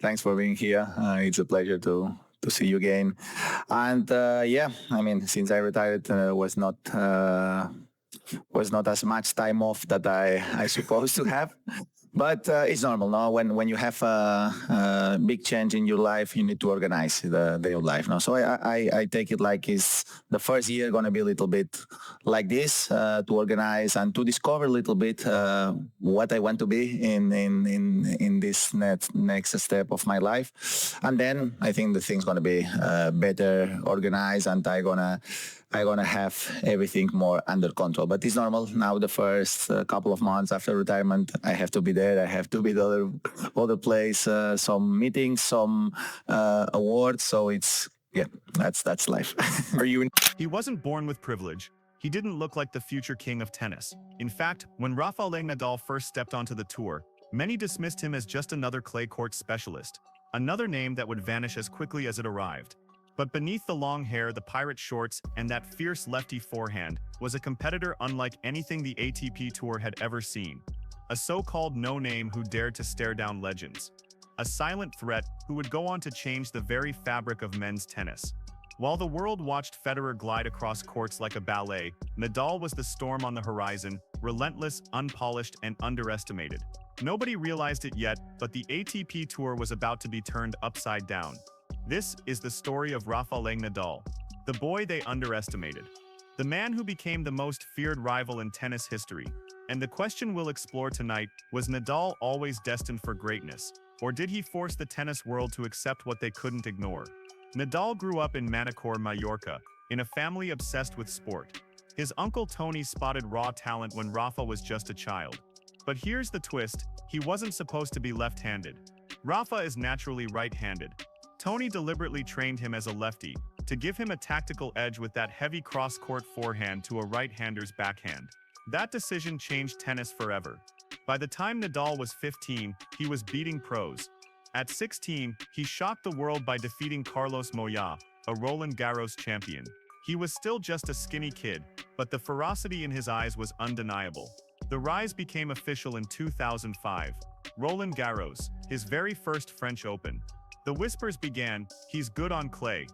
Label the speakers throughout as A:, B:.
A: Thanks for being here. It's a pleasure to see you again. And yeah, I mean, since I retired, was not as much time off that I supposed to have. But it's normal, no? When you have a big change in your life, you need to organize your life, no? So I take it like it's the first year going to be a little bit like this to organize and to discover a little bit what I want to be in this next step of my life, and then I think the thing's going to be better organized, and I gonna have everything more under control. But it's normal now. The first couple of months after retirement, I have to be there. I have to be the other place. Some meetings, some awards. So it's yeah, that's life.
B: Are you in- He wasn't born with privilege. He didn't look like the future king of tennis. In fact, when Rafa Nadal first stepped onto the tour, many dismissed him as just another clay court specialist, another name that would vanish as quickly as it arrived. But beneath the long hair, the pirate shorts, and that fierce lefty forehand was a competitor unlike anything the ATP Tour had ever seen. A so-called no-name who dared to stare down legends. A silent threat who would go on to change the very fabric of men's tennis. While the world watched Federer glide across courts like a ballet, Nadal was the storm on the horizon, relentless, unpolished, and underestimated. Nobody realized it yet, but the ATP Tour was about to be turned upside down. This is the story of Rafa Nadal, the boy they underestimated, the man who became the most feared rival in tennis history. And the question we'll explore tonight, was Nadal always destined for greatness, or did he force the tennis world to accept what they couldn't ignore? Nadal grew up in Manacor, Mallorca, in a family obsessed with sport. His uncle Tony spotted raw talent when Rafa was just a child. But here's the twist, he wasn't supposed to be left-handed. Rafa is naturally right-handed. Tony deliberately trained him as a lefty, to give him a tactical edge with that heavy cross-court forehand to a right-hander's backhand. That decision changed tennis forever. By the time Nadal was 15, he was beating pros. At 16, he shocked the world by defeating Carlos Moya, a Roland Garros champion. He was still just a skinny kid, but the ferocity in his eyes was undeniable. The rise became official in 2005. Roland Garros, his very first French Open. The whispers began, he's good on clay.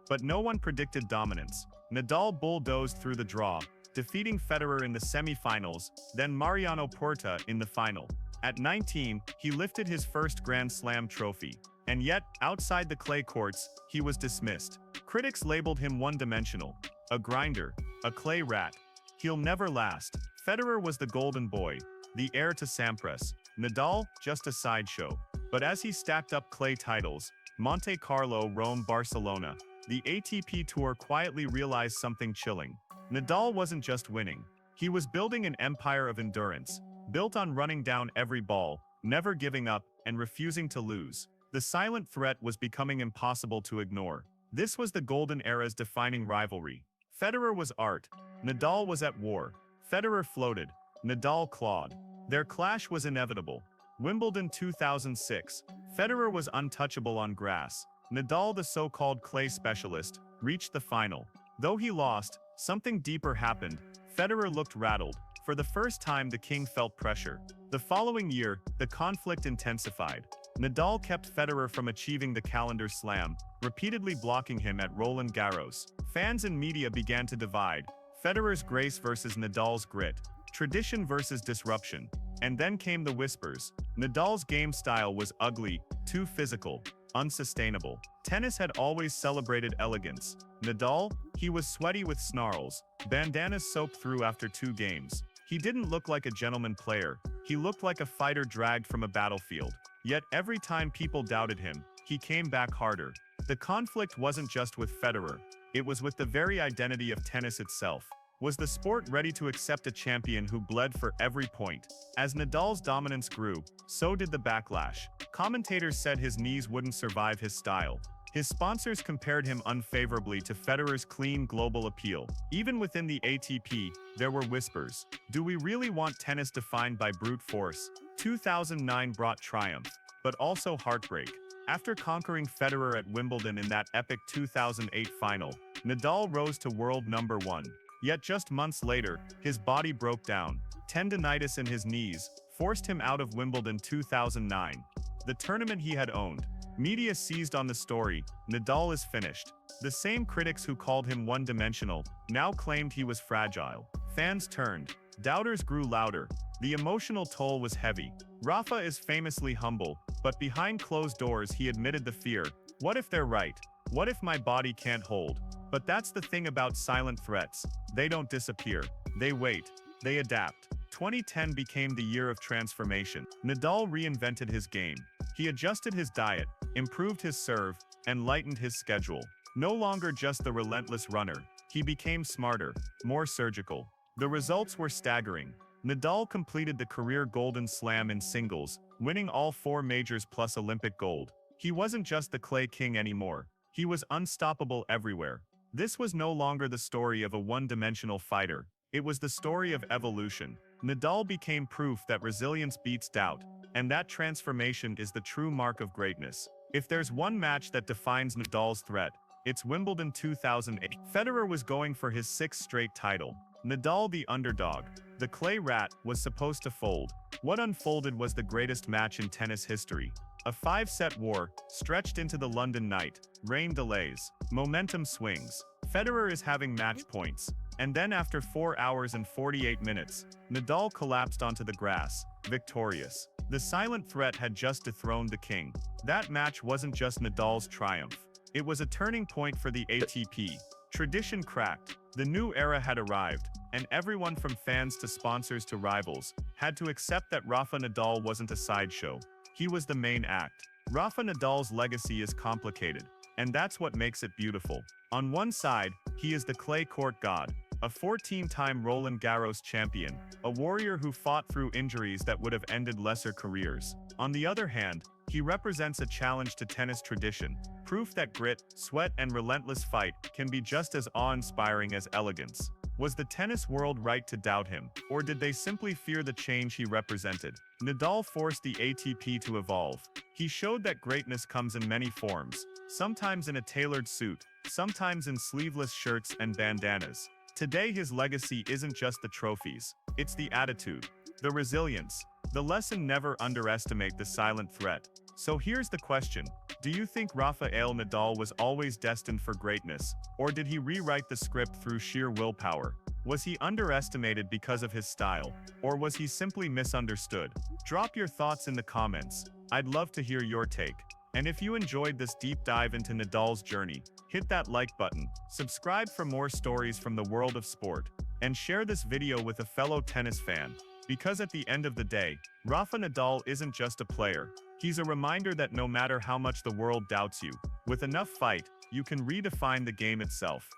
B: But no one predicted dominance. Nadal bulldozed through the draw, defeating Federer in the semi-finals, then Mariano Porta in the final. At 19, he lifted his first Grand Slam trophy. And yet, outside the clay courts, he was dismissed. Critics labeled him one-dimensional, a grinder, a clay rat. He'll never last. Federer was the golden boy, the heir to Sampras. Nadal, just a sideshow. But as he stacked up clay titles, Monte Carlo, Rome, Barcelona, the ATP Tour quietly realized something chilling. Nadal wasn't just winning. He was building an empire of endurance, built on running down every ball, never giving up, and refusing to lose. The silent threat was becoming impossible to ignore. This was the golden era's defining rivalry. Federer was art. Nadal was at war. Federer floated. Nadal clawed. Their clash was inevitable. Wimbledon 2006. Federer was untouchable on grass. Nadal, the so-called clay specialist, reached the final. Though he lost, something deeper happened. Federer looked rattled. For the first time, the king felt pressure. The following year, the conflict intensified. Nadal kept Federer from achieving the calendar slam, repeatedly blocking him at Roland Garros. Fans and media began to divide. Federer's grace versus Nadal's grit. Tradition versus disruption. And then came the whispers. Nadal's game style was ugly, too physical, unsustainable. Tennis had always celebrated elegance. Nadal, he was sweaty with snarls, bandanas soaked through after 2 games. He didn't look like a gentleman player. He looked like a fighter dragged from a battlefield. Yet every time people doubted him, he came back harder. The conflict wasn't just with Federer. It was with the very identity of tennis itself. Was the sport ready to accept a champion who bled for every point? As Nadal's dominance grew, so did the backlash. Commentators said his knees wouldn't survive his style. His sponsors compared him unfavorably to Federer's clean global appeal. Even within the ATP, there were whispers. Do we really want tennis defined by brute force? 2009 brought triumph, but also heartbreak. After conquering Federer at Wimbledon in that epic 2008 final, Nadal rose to world number 1. Yet just months later, his body broke down. Tendinitis in his knees forced him out of Wimbledon 2009, the tournament he had owned. Media seized on the story, Nadal is finished. The same critics who called him one-dimensional now claimed he was fragile. Fans turned. Doubters grew louder. The emotional toll was heavy. Rafa is famously humble, but behind closed doors he admitted the fear. What if they're right? What if my body can't hold? But that's the thing about silent threats. They don't disappear. They wait. They adapt. 2010 became the year of transformation. Nadal reinvented his game. He adjusted his diet, improved his serve, and lightened his schedule. No longer just the relentless runner, he became smarter, more surgical. The results were staggering. Nadal completed the career Golden Slam in singles, winning all 4 majors plus Olympic gold. He wasn't just the clay king anymore. He was unstoppable everywhere. This was no longer the story of a one-dimensional fighter. It was the story of evolution. Nadal became proof that resilience beats doubt, and that transformation is the true mark of greatness. If there's one match that defines Nadal's threat, it's Wimbledon 2008. Federer was going for his 6th straight title. Nadal the underdog. The clay rat was supposed to fold. What unfolded was the greatest match in tennis history. A 5-set war, stretched into the London night. Rain delays. Momentum swings. Federer is having match points. And then after 4 hours and 48 minutes, Nadal collapsed onto the grass, victorious. The silent threat had just dethroned the king. That match wasn't just Nadal's triumph. It was a turning point for the ATP. Tradition cracked. The new era had arrived, and everyone from fans to sponsors to rivals had to accept that Rafa Nadal wasn't a sideshow. He was the main act. Rafa Nadal's legacy is complicated, and that's what makes it beautiful. On one side, he is the clay court god, a 14-time Roland Garros champion, a warrior who fought through injuries that would have ended lesser careers. On the other hand, he represents a challenge to tennis tradition, proof that grit, sweat, and relentless fight can be just as awe-inspiring as elegance. Was the tennis world right to doubt him, or did they simply fear the change he represented? Nadal forced the ATP to evolve. He showed that greatness comes in many forms, sometimes in a tailored suit, sometimes in sleeveless shirts and bandanas. Today his legacy isn't just the trophies, it's the attitude, the resilience. The lesson: never underestimate the silent threat. So here's the question. Do you think Rafael Nadal was always destined for greatness, or did he rewrite the script through sheer willpower? Was he underestimated because of his style, or was he simply misunderstood? Drop your thoughts in the comments. I'd love to hear your take. And if you enjoyed this deep dive into Nadal's journey, hit that like button, subscribe for more stories from the world of sport, and share this video with a fellow tennis fan. Because at the end of the day, Rafa Nadal isn't just a player. He's a reminder that no matter how much the world doubts you, with enough fight, you can redefine the game itself.